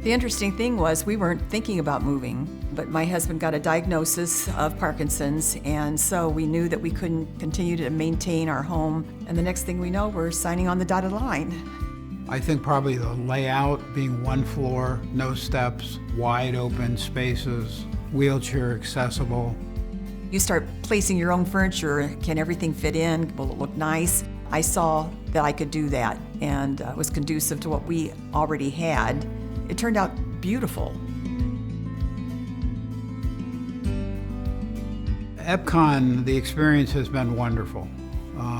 The interesting thing was we weren't thinking about moving, but my husband got a diagnosis of Parkinson's, and so we knew that we couldn't continue to maintain our home. And the next thing we know, we're signing on the dotted line. I think probably the layout being one floor, no steps, wide open spaces, wheelchair accessible. You start placing your own furniture. Can everything fit in? Will it look nice? I saw that I could do that, and it was conducive to what we already had. It turned out beautiful. Epcon, the experience has been wonderful,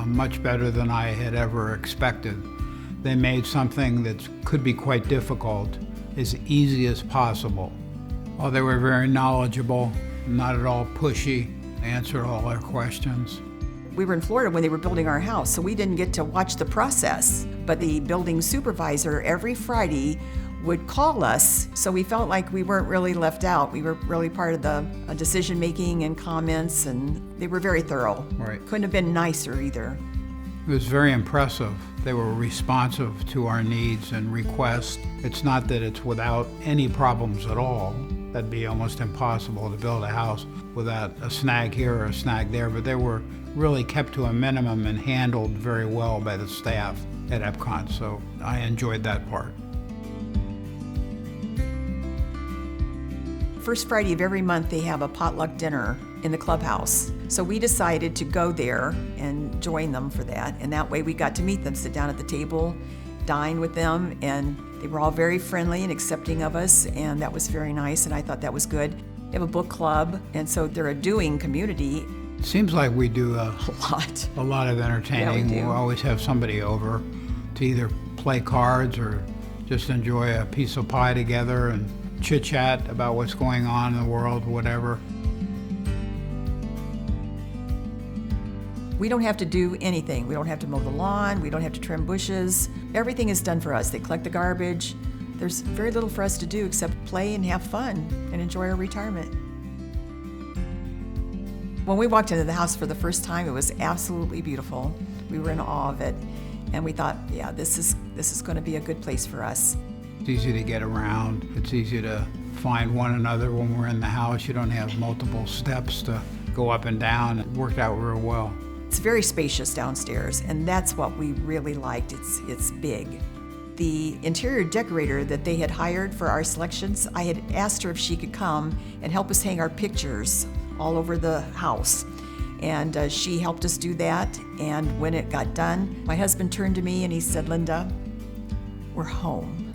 much better than I had ever expected. They made something that could be quite difficult as easy as possible. Well, they were very knowledgeable, not at all pushy, answered all our questions. We were in Florida when they were building our house, so we didn't get to watch the process. But the building supervisor every Friday would call us, so we felt like we weren't really left out. We were really part of the decision-making and comments, and they were very thorough. Right. Couldn't have been nicer either. It was very impressive. They were responsive to our needs and requests. It's not that it's without any problems at all. That'd be almost impossible to build a house without a snag here or a snag there, but they were really kept to a minimum and handled very well by the staff at Epcon, so I enjoyed that part. First Friday of every month, they have a potluck dinner in the clubhouse. So we decided to go there and join them for that. And that way we got to meet them, sit down at the table, dine with them, and they were all very friendly and accepting of us, and that was very nice, and I thought that was good. They have a book club, and so they're a doing community. It seems like we do a lot of entertaining. Yeah, we do. always have somebody over to either play cards or just enjoy a piece of pie together and chit-chat about what's going on in the world, whatever. We don't have to do anything. We don't have to mow the lawn. We don't have to trim bushes. Everything is done for us. They collect the garbage. There's very little for us to do except play and have fun and enjoy our retirement. When we walked into the house for the first time, it was absolutely beautiful. We were in awe of it, and we thought, yeah, this is going to be a good place for us. It's easy to get around. It's easy to find one another when we're in the house. You don't have multiple steps to go up and down. It worked out real well. It's very spacious downstairs, and that's what we really liked. It's big. The interior decorator that they had hired for our selections, I had asked her if she could come and help us hang our pictures all over the house. And she helped us do that, and when it got done, my husband turned to me and he said, "Linda, we're home."